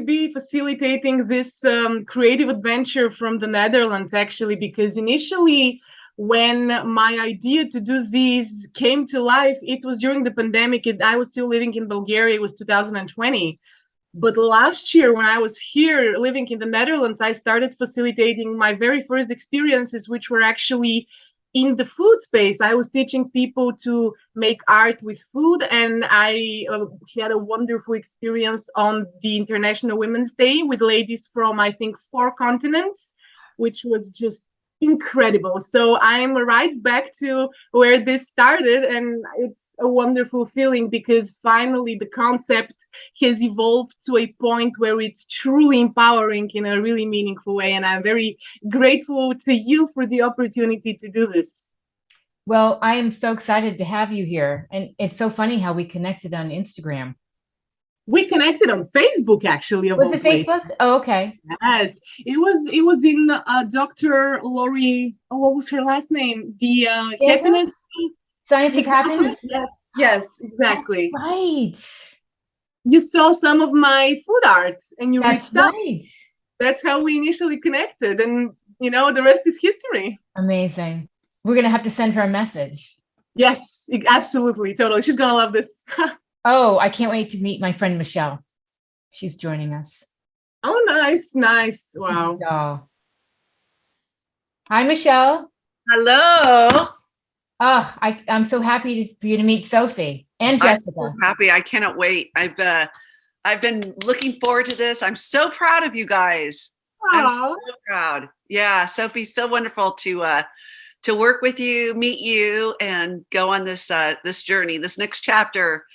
be facilitating this creative adventure from the Netherlands, actually, because initially, when my idea to do these came to life, it was during the pandemic. I was still living in Bulgaria. It was 2020. But last year, when I was here living in the Netherlands, I started facilitating my very first experiences, which were actually in the food space. I was teaching people to make art with food, and I had a wonderful experience on the International Women's Day with ladies from, I think, 4 continents, which was just incredible. So I'm right back to where this started, and it's a wonderful feeling because finally the concept has evolved to a point where it's truly empowering in a really meaningful way. And I'm very grateful to you for the opportunity to do this. Well, I am so excited to have you here. And it's so funny how we connected on Instagram. We connected on Facebook, actually. Was it Facebook? Oh, okay. Yes, it was in Dr. Lori. Oh, what was her last name? The happiness. Science of Exactly. Happiness. Yes, exactly. That's right. You saw some of my food art, and you That's reached out. right. That's how we initially connected, and the rest is history. Amazing. We're gonna have to send her a message. Yes, absolutely, totally. She's gonna love this. Oh, I can't wait to meet my friend Michelle. She's joining us. Oh, nice. Wow. Oh. Hi, Michelle. Hello. Oh, I'm so happy for you to meet Sophie and Jessica. I'm so happy. I cannot wait. I've been looking forward to this. I'm so proud of you guys. I'm so proud. Yeah, Sophie, so wonderful to work with you, meet you, and go on this this journey, this next chapter.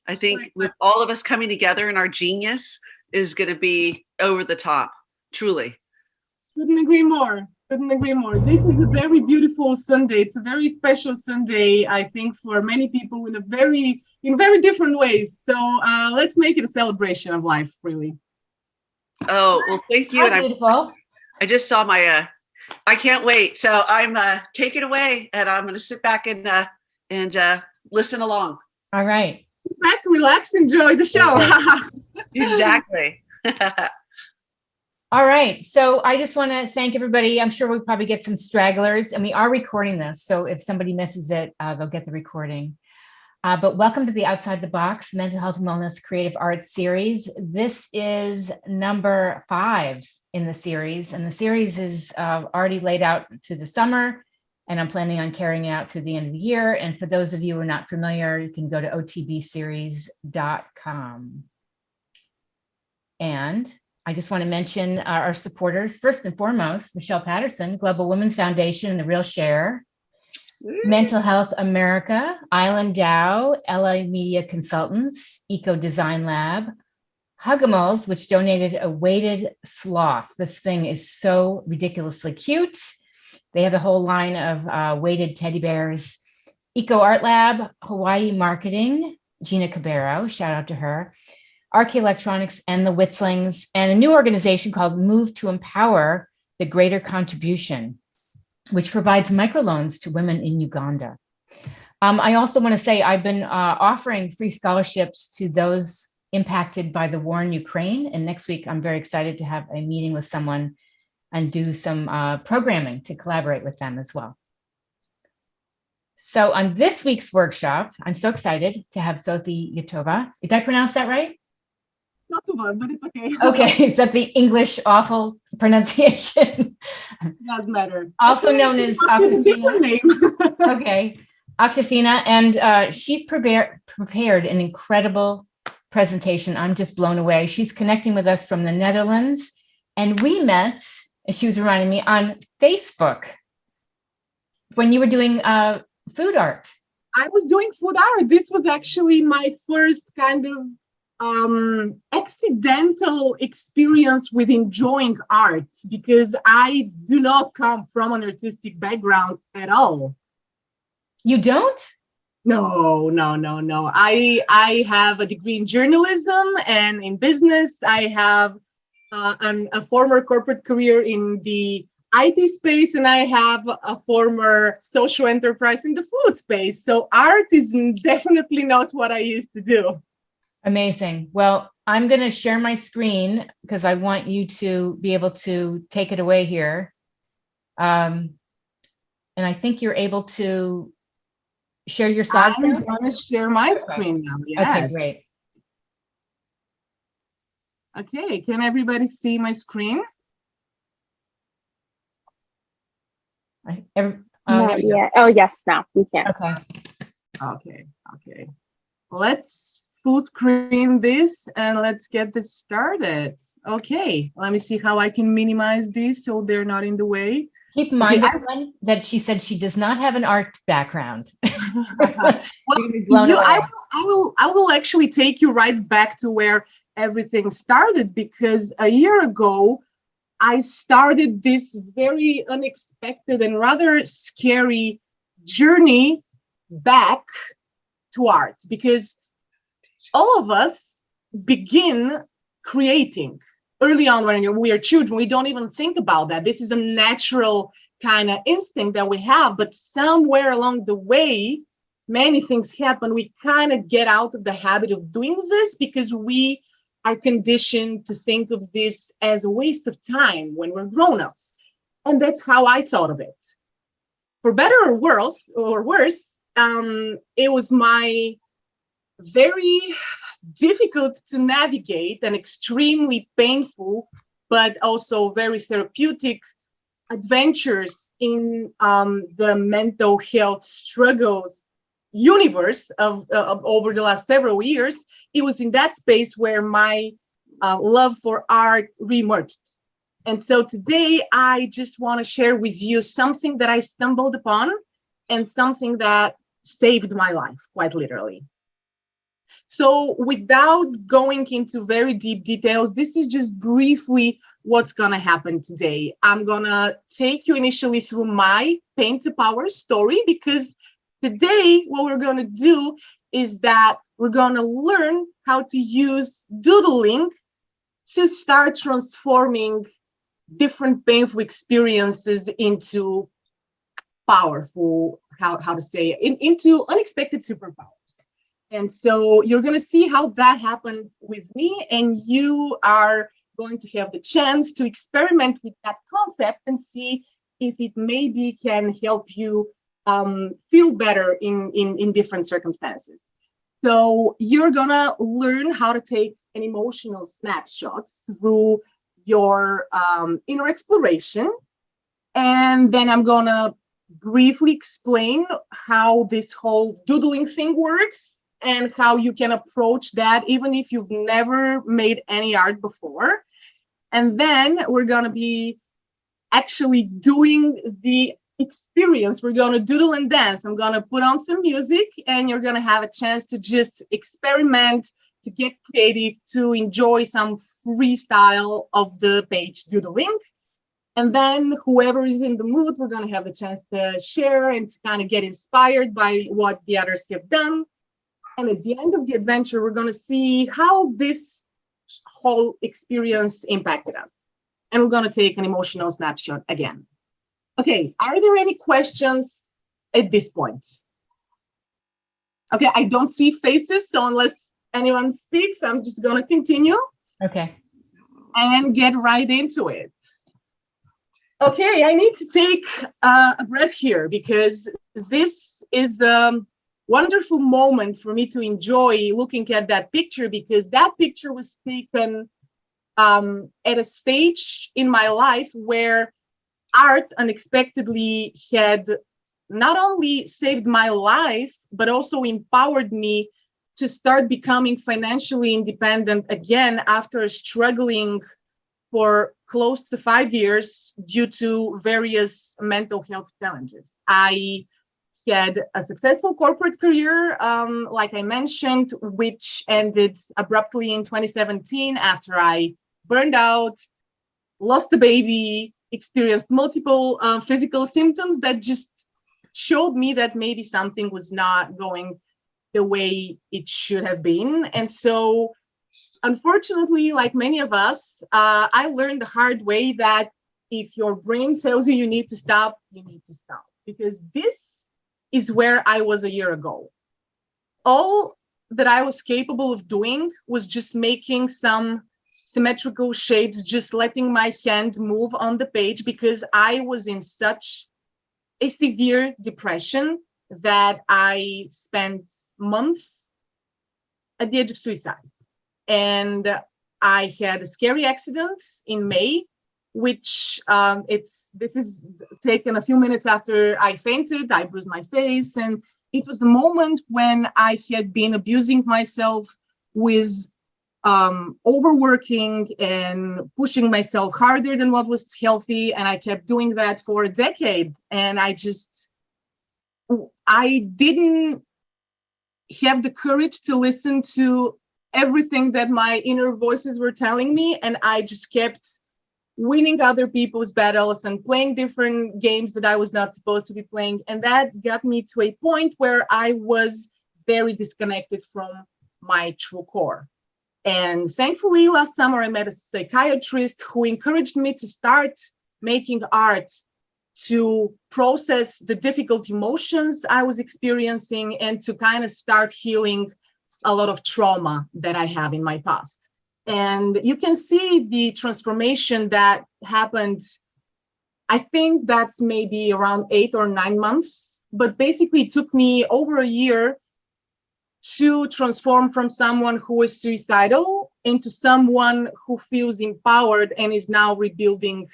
I think with all of us coming together and our genius is going to be over the top, truly. Couldn't agree more. This is a very beautiful Sunday. It's a very special Sunday, I think, for many people in very different ways. So let's make it a celebration of life, really. Oh, well, thank you. How beautiful. I just saw my, I can't wait. So I'm take it away, and I'm going to sit back and listen along. All right. Sit back, relax, enjoy the show. Exactly. All right. So I just want to thank everybody. I'm sure we'll probably get some stragglers, and we are recording this. So if somebody misses it, they'll get the recording. But welcome to the Outside the Box Mental Health and Wellness Creative Arts series. This is number 5 in the series, and the series is already laid out through the summer, and I'm planning on carrying it out through the end of the year. And for those of you who are not familiar, you can go to otbseries.com. And I just want to mention our supporters. First and foremost, Michelle Patterson, Global Women's Foundation and The Real Share, Mental Health America, Island Dow, LA Media Consultants, Eco Design Lab, Hugimals, which donated a weighted sloth. This thing is so ridiculously cute. They have a whole line of weighted teddy bears. Eco Art Lab, Hawaii Marketing, Gina Cabero, shout out to her. Arc Electronics and the Witzlings, and a new organization called Move to Empower the Greater Contribution, which provides microloans to women in Uganda. I also want to say I've been offering free scholarships to those impacted by the war in Ukraine. And next week, I'm very excited to have a meeting with someone and do some programming to collaborate with them as well. So on this week's workshop, I'm so excited to have Sophie Yatova. Did I pronounce that right? Not too much, but it's okay. Okay, is that the English awful pronunciation? Doesn't matter. Also known as Octafina. Name. Okay, Octafina, and she's prepared an incredible presentation. I'm just blown away. She's connecting with us from the Netherlands, and we met, and she was reminding me, on Facebook when you were doing food art. I was doing food art. This was actually my first kind of accidental experience with enjoying art, because I do not come from an artistic background at all. You don't? No. I have a degree in journalism and in business. I have a former corporate career in the IT space, and I have a former social enterprise in the food space. So art is definitely not what I used to do. Amazing. Well, I'm going to share my screen because I want you to be able to take it away here. And I think you're able to share your slide. I'm going to share my screen now. Yes. Okay, great. Okay, can everybody see my screen? Not yet. Oh, yes, now we can. Okay. Okay. Let's full screen this and let's get this started. Okay, let me see how I can minimize this so they're not in the way. Keep in mind, everyone, that she said she does not have an art background. I will actually take you right back to where everything started, because a year ago, I started this very unexpected and rather scary journey back to art, because all of us begin creating early on when we are children. We don't even think about that. This is a natural kind of instinct that we have, but somewhere along the way, many things happen. We kind of get out of the habit of doing this because we are conditioned to think of this as a waste of time when we're grown-ups. And that's how I thought of it. For better or worse, it was my very difficult to navigate and extremely painful, but also very therapeutic adventures in the mental health struggles universe of over the last several years. It was in that space where my love for art reemerged. And so today I just want to share with you something that I stumbled upon and something that saved my life, quite literally. So without going into very deep details, this is just briefly what's going to happen today. I'm going to take you initially through my Paint to Power story, because today what we're going to do is that we're going to learn how to use doodling to start transforming different painful experiences into powerful, how to say it, into unexpected superpowers. And so you're going to see how that happened with me, and you are going to have the chance to experiment with that concept and see if it maybe can help you feel better in different circumstances. So you're going to learn how to take an emotional snapshot through your inner exploration. And then I'm going to briefly explain how this whole doodling thing works, and how you can approach that even if you've never made any art before. And then we're going to be actually doing the experience. We're going to doodle and dance. I'm going to put on some music, and you're going to have a chance to just experiment, to get creative, to enjoy some freestyle of the page doodling. And then whoever is in the mood, we're going to have a chance to share and to kind of get inspired by what the others have done. And at the end of the adventure, we're going to see how this whole experience impacted us. And we're going to take an emotional snapshot again. Okay, are there any questions at this point? Okay, I don't see faces, so unless anyone speaks, I'm just going to continue. Okay. And get right into it. Okay, I need to take a breath here, because this is wonderful moment for me to enjoy looking at that picture, because that picture was taken at a stage in my life where art unexpectedly had not only saved my life, but also empowered me to start becoming financially independent again after struggling for close to 5 years due to various mental health challenges. I had a successful corporate career, like I mentioned, which ended abruptly in 2017 after I burned out, lost a baby, experienced multiple physical symptoms that just showed me that maybe something was not going the way it should have been. And so, unfortunately, like many of us, I learned the hard way that if your brain tells you need to stop, you need to stop. Because this is where I was a year ago. All that I was capable of doing was just making some symmetrical shapes, just letting my hand move on the page, because I was in such a severe depression that I spent months at the edge of suicide. And I had a scary accident in May, which this is taken a few minutes after I fainted. I bruised my face, and it was a moment when I had been abusing myself with overworking and pushing myself harder than what was healthy. And I kept doing that for a decade. And I didn't have the courage to listen to everything that my inner voices were telling me. And I just kept winning other people's battles and playing different games that I was not supposed to be playing. And that got me to a point where I was very disconnected from my true core. And thankfully, last summer, I met a psychiatrist who encouraged me to start making art to process the difficult emotions I was experiencing and to kind of start healing a lot of trauma that I have in my past. And you can see the transformation that happened. I think that's maybe around 8 or 9 months, but basically it took me over a year to transform from someone who is suicidal into someone who feels empowered and is now rebuilding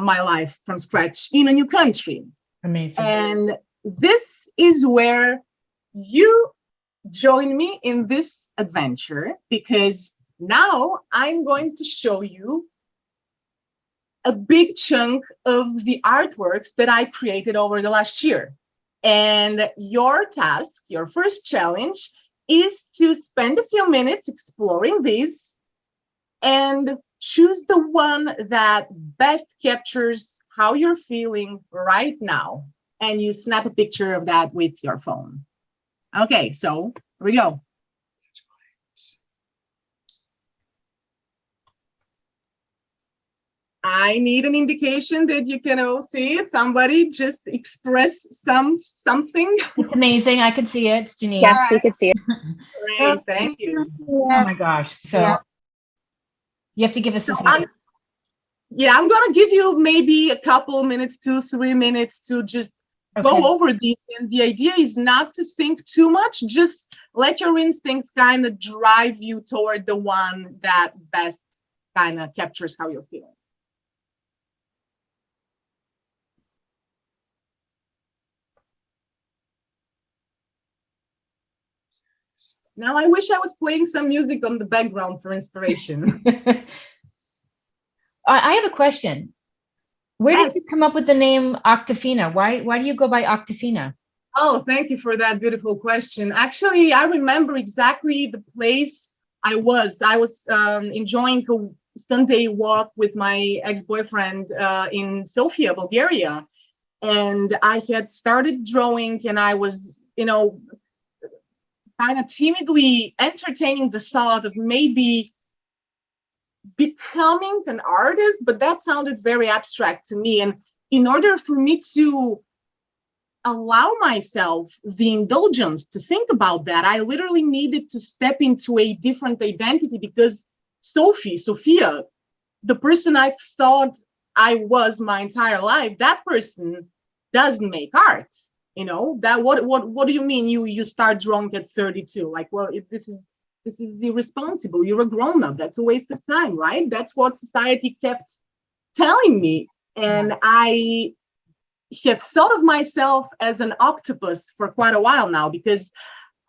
my life from scratch in a new country. Amazing. And this is where you join me in this adventure, because now I'm going to show you a big chunk of the artworks that I created over the last year. And your task, your first challenge, is to spend a few minutes exploring these and choose the one that best captures how you're feeling right now. And you snap a picture of that with your phone. Okay, so here we go. I need an indication that you can all see it. Somebody just express something. It's amazing. I can see it. It's Janine. Yes, we could see it. Great, thank you. Oh my gosh. So you have to give us this. I'm going to give you maybe a couple minutes, 2-3 minutes to just go over these. And the idea is not to think too much. Just let your instincts kind of drive you toward the one that best kind of captures how you're feeling. Now, I wish I was playing some music on the background for inspiration. I have a question. Where did you come up with the name Octafina? Why do you go by Octafina? Oh, thank you for that beautiful question. Actually, I remember exactly the place I was. I was enjoying a Sunday walk with my ex-boyfriend in Sofia, Bulgaria. And I had started drawing, and I was, kind of timidly entertaining the thought of maybe becoming an artist, but that sounded very abstract to me. And in order for me to allow myself the indulgence to think about that, I literally needed to step into a different identity, because Sophia, the person I thought I was my entire life, that person doesn't make art. That what do you mean you start drawing at 32? Like, well, this is irresponsible. You're a grown-up. That's a waste of time, right? That's what society kept telling me. And I have thought of myself as an octopus for quite a while now, because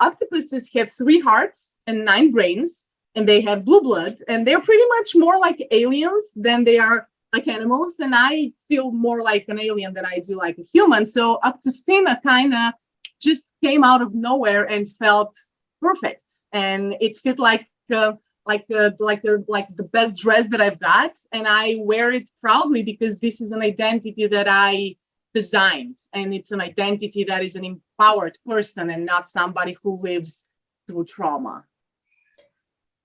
octopuses have 3 hearts and 9 brains, and they have blue blood, and they're pretty much more like aliens than they are like animals. And I feel more like an alien than I do like a human. So Octafina kind of just came out of nowhere and felt perfect. And it fit like the best dress that I've got. And I wear it proudly, because this is an identity that I designed. And it's an identity that is an empowered person and not somebody who lives through trauma.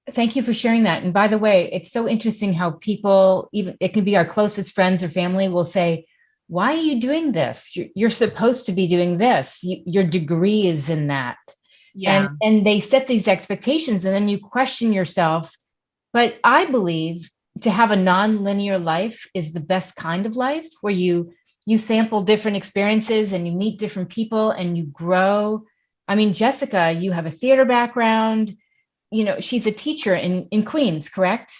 Thank you for sharing that. And by the way, it's so interesting how people, even it can be our closest friends or family, will say, why are you doing this? You're supposed to be doing this. Your degree is in that. Yeah. And they set these expectations, and then you question yourself. But I believe to have a non-linear life is the best kind of life, where you sample different experiences and you meet different people and you grow. I mean, Jessica, you have a theater background. You know, she's a teacher in Queens, correct?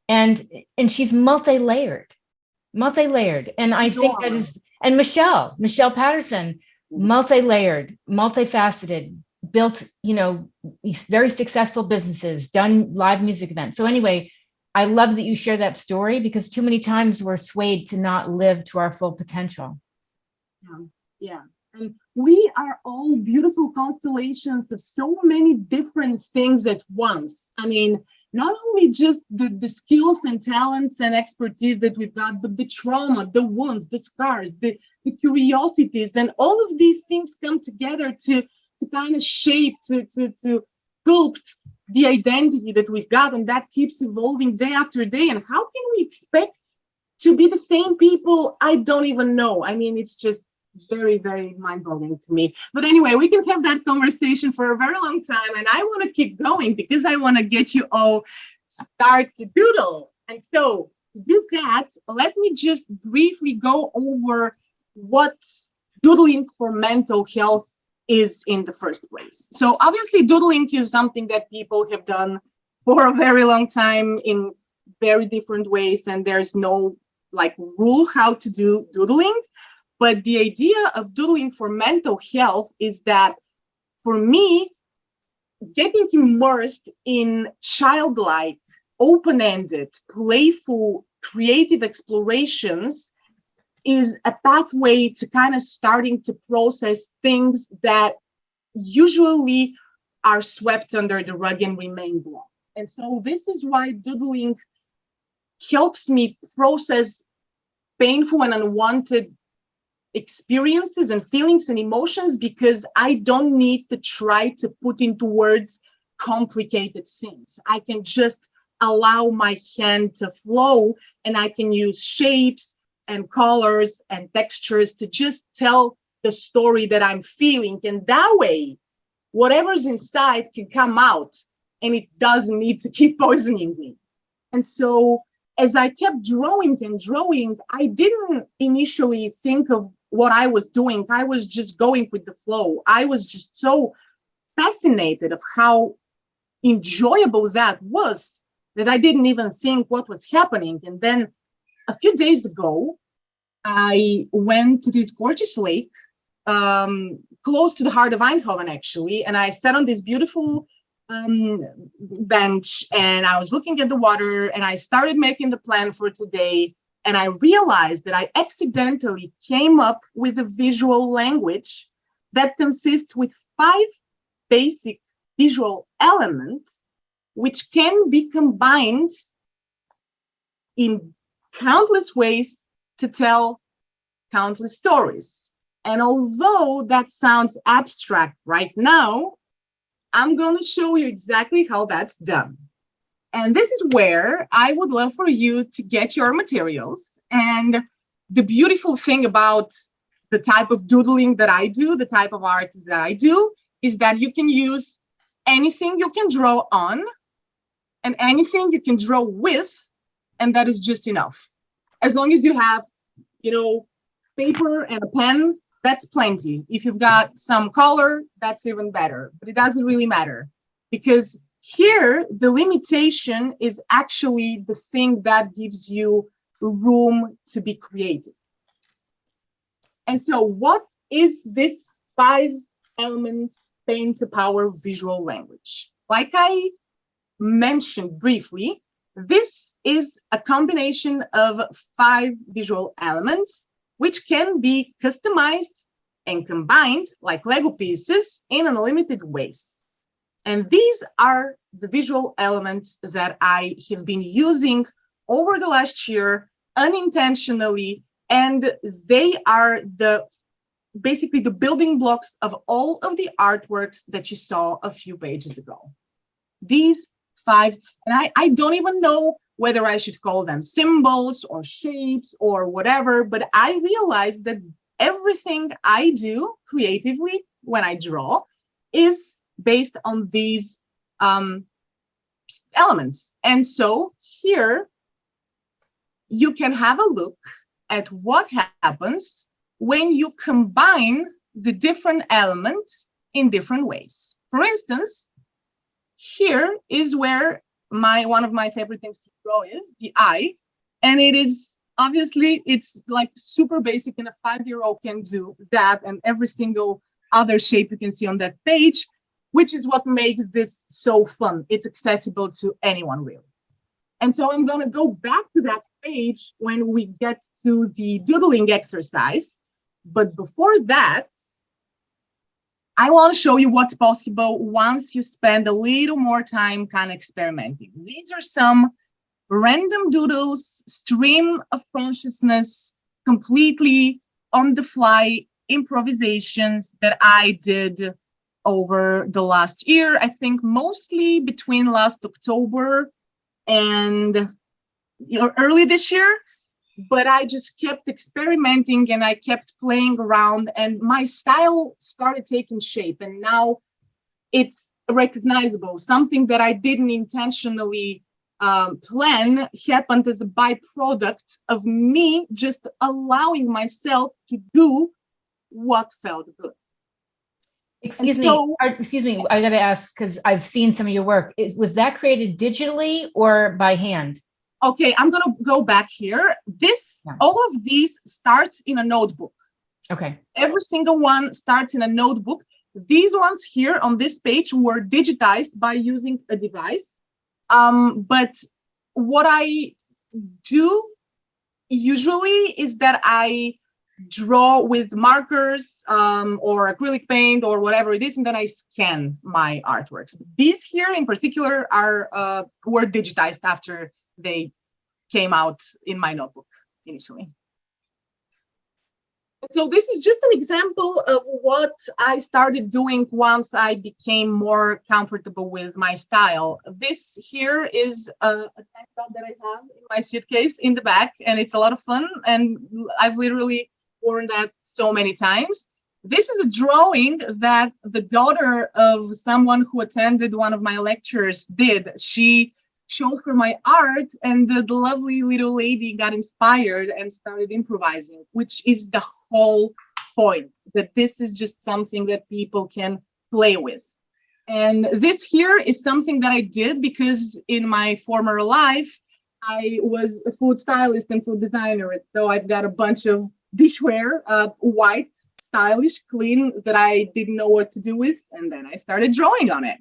And she's multi-layered. And I think that is, and Michelle Patterson, multi-layered, multifaceted, built, you know, very successful businesses, done live music events. So anyway, I love that you share that story, because too many times we're swayed to not live to our full potential. Yeah. And we are all beautiful constellations of so many different things at once. I mean, not only just the skills and talents and expertise that we've got, but the trauma, the wounds, the scars, the curiosities, and all of these things come together to kind of shape, to sculpt the identity that we've got, and that keeps evolving day after day. And how can we expect to be the same people? I don't even know. I mean, it's just very, very mind-blowing to me. But anyway, we can have that conversation for a very long time, and I want to keep going because I want to get you all start to doodle. And so to do that, let me just briefly go over what doodling for mental health is in the first place. So obviously doodling is something that people have done for a very long time in very different ways, and there's no like rule how to do doodling. But the idea of doodling for mental health is that, for me, getting immersed in childlike, open-ended, playful, creative explorations is a pathway to kind of starting to process things that usually are swept under the rug and remain blocked. And so this is why doodling helps me process painful and unwanted experiences and feelings and emotions, because I don't need to try to put into words complicated things. I can just allow my hand to flow, and I can use shapes and colors and textures to just tell the story that I'm feeling. And that way, whatever's inside can come out, and it doesn't need to keep poisoning me. And so as I kept drawing and drawing, I didn't initially think of what I was doing. I was just going with the flow. I was just so fascinated of how enjoyable that was that I didn't even think what was happening. And then a few days ago, I went to this gorgeous lake close to the heart of Eindhoven, actually, and I sat on this beautiful bench, and I was looking at the water, and I started making the plan for today. And I realized that I accidentally came up with a visual language that consists with 5 basic visual elements, which can be combined in countless ways to tell countless stories. And although that sounds abstract right now, I'm going to show you exactly how that's done. And this is where I would love for you to get your materials. And the beautiful thing about the type of doodling that I do, the type of art that I do, is that you can use anything you can draw on and anything you can draw with, and that is just enough. As long as you have, paper and a pen, that's plenty. If you've got some color, that's even better, but it doesn't really matter, because here, the limitation is actually the thing that gives you room to be creative. And so what is this 5-element paint to power visual language? Like I mentioned briefly, this is a combination of 5 visual elements, which can be customized and combined like Lego pieces in unlimited ways. And these are the visual elements that I have been using over the last year unintentionally, and they are basically the building blocks of all of the artworks that you saw a few pages ago. These 5, and I don't even know whether I should call them symbols or shapes or whatever, but I realized that everything I do creatively when I draw is based on these elements. And so here you can have a look at what happens when you combine the different elements in different ways. For instance, here is where one of my favorite things to draw is the eye. And it is obviously, it's like super basic, and a 5-year-old can do that and every single other shape you can see on that page, which is what makes this so fun. It's accessible to anyone, really. And so I'm going to go back to that page when we get to the doodling exercise. But before that, I want to show you what's possible once you spend a little more time kind of experimenting. These are some random doodles, stream of consciousness, completely on the fly improvisations that I did over the last year. I think mostly between last October and early this year, but I just kept experimenting and I kept playing around, and my style started taking shape, and now it's recognizable. Something that I didn't intentionally plan happened as a byproduct of me just allowing myself to do what felt good. Excuse me, I got to ask, because I've seen some of your work. Was that created digitally or by hand? Okay, I'm going to go back here. All of these starts in a notebook. Okay. Every single one starts in a notebook. These ones here on this page were digitized by using a device. But what I do usually is that I draw with markers or acrylic paint or whatever it is, and then I scan my artworks. These here in particular were digitized after they came out in my notebook initially. So this is just an example of what I started doing once I became more comfortable with my style. This here is a tank top that I have in my suitcase in the back, and it's a lot of fun, and I've literally worn that so many times. This is a drawing that the daughter of someone who attended one of my lectures did. She showed her my art, and the lovely little lady got inspired and started improvising, which is the whole point, that this is just something that people can play with. And this here is something that I did because in my former life, I was a food stylist and food designer. So I've got a bunch of dishware, white, stylish, clean, that I didn't know what to do with. And then I started drawing on it.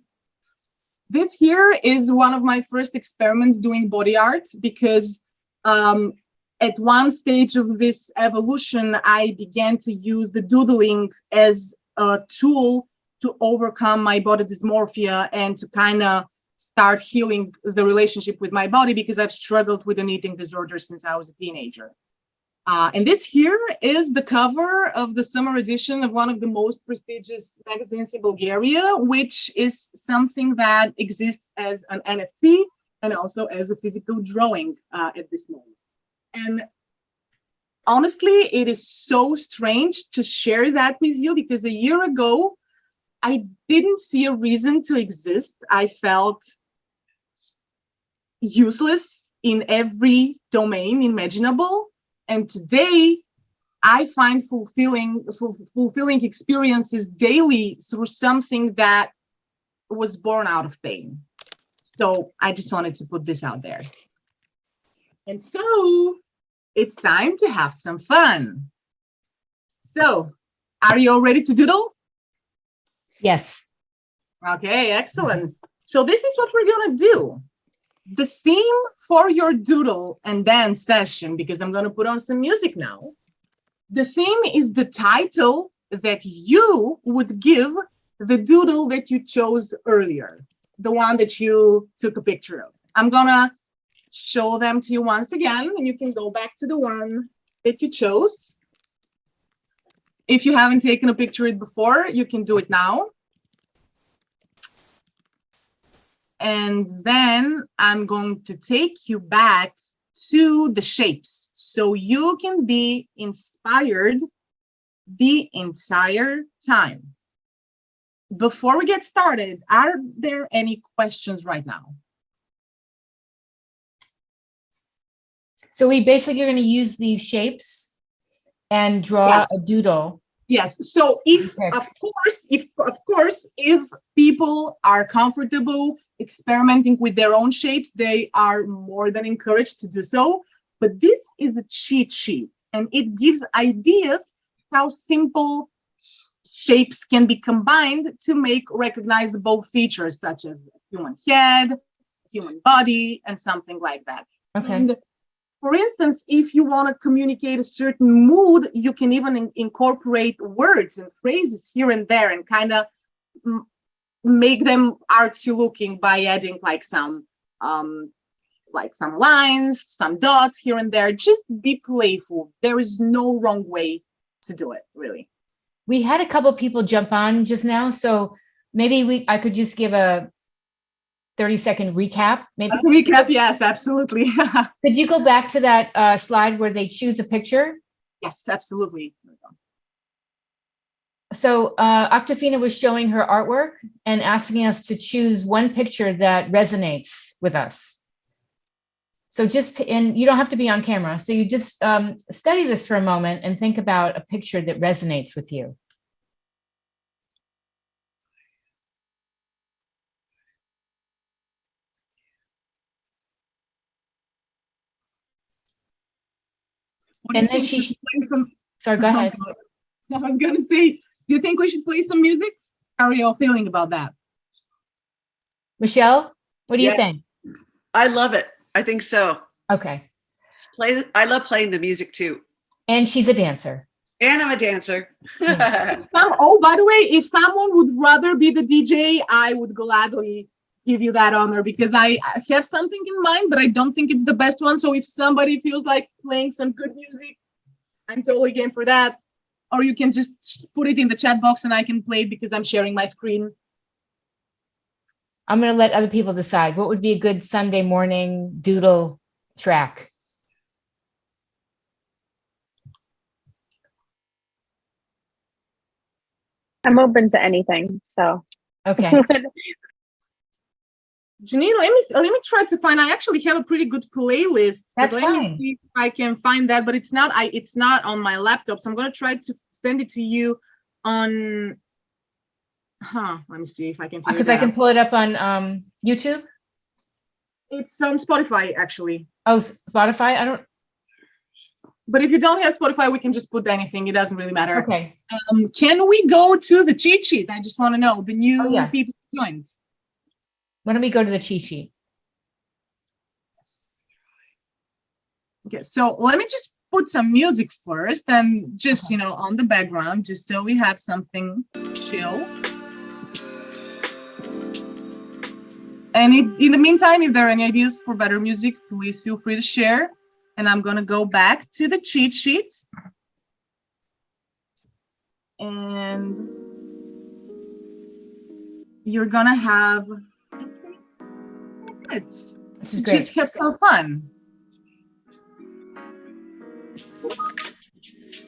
This here is one of my first experiments doing body art, because at one stage of this evolution, I began to use the doodling as a tool to overcome my body dysmorphia and to kind of start healing the relationship with my body, because I've struggled with an eating disorder since I was a teenager. And this here is the cover of the summer edition of one of the most prestigious magazines in Bulgaria, which is something that exists as an NFT and also as a physical drawing at this moment. And honestly, it is so strange to share that with you, because a year ago, I didn't see a reason to exist. I felt useless in every domain imaginable. And today, I find fulfilling experiences daily through something that was born out of pain. So I just wanted to put this out there. And so it's time to have some fun. So are you all ready to doodle? Yes. Okay, excellent. So this is what we're going to do. The theme for your doodle and dance session, because I'm going to put on some music now, the theme is the title that you would give the doodle that you chose earlier, the one that you took a picture of. I'm going to show them to you once again, and you can go back to the one that you chose. If you haven't taken a picture of it before, you can do it now. And then I'm going to take you back to the shapes so you can be inspired the entire time. before we get started, are there any questions right now? So we basically are going to use these shapes and draw Yes. a doodle. Yes. So if, Okay. of course, if people are comfortable experimenting with their own shapes, they are more than encouraged to do so. But this is a cheat sheet, and it gives ideas how simple shapes can be combined to make recognizable features such as human head, human body, and something like that. Okay. And for instance, if you want to communicate a certain mood, you can even incorporate words and phrases here and there and kind of make them artsy looking by adding like some lines, some dots here and there. Just be playful. There is no wrong way to do it, really. We had a couple people jump on just now, so maybe I could just give a 30-second recap. Maybe Recap, yes, absolutely. could you go back to that slide where they choose a picture? Yes, absolutely. So Octafina was showing her artwork and asking us to choose one picture that resonates with us. So and you don't have to be on camera. So you just study this for a moment and think about a picture that resonates with you. And then she should play some. Sorry, go ahead. I was going to say, do you think we should play some music? How are you all feeling about that? Michelle, what do you Yeah. think? I love it. I think so. Okay. I love playing the music too. And she's a dancer. And I'm a dancer. Oh, by the way, if someone would rather be the DJ, I would gladly give you that honor because I have something in mind, but I don't think it's the best one. So if somebody feels like playing some good music, I'm totally game for that. Or you can just put it in the chat box and I can play it because I'm sharing my screen. I'm going to let other people decide what would be a good Sunday morning doodle track. I'm open to anything, so. Okay. Janine, let me try to find. I actually have a pretty good playlist. That's but let fine. me see if I can find that. But it's not on my laptop, so I'm gonna try to send it to you on. Let me see if I can. Because I can pull it up on YouTube. It's on Spotify actually. Oh, Spotify. I don't. But if you don't have Spotify, we can just put anything. It doesn't really matter. Okay. Can we go to the cheat sheet? I just want to know the new people who joined. Why don't we go to the cheat sheet? Okay, so let me just put some music first and just, on the background, just so we have something chill. And in the meantime, if there are any ideas for better music, please feel free to share. And I'm going to go back to the cheat sheet. And you're going to have minutes to just have some fun.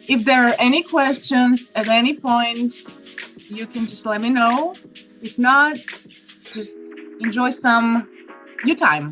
If there are any questions at any point, you can just let me know. If not, just enjoy some you time.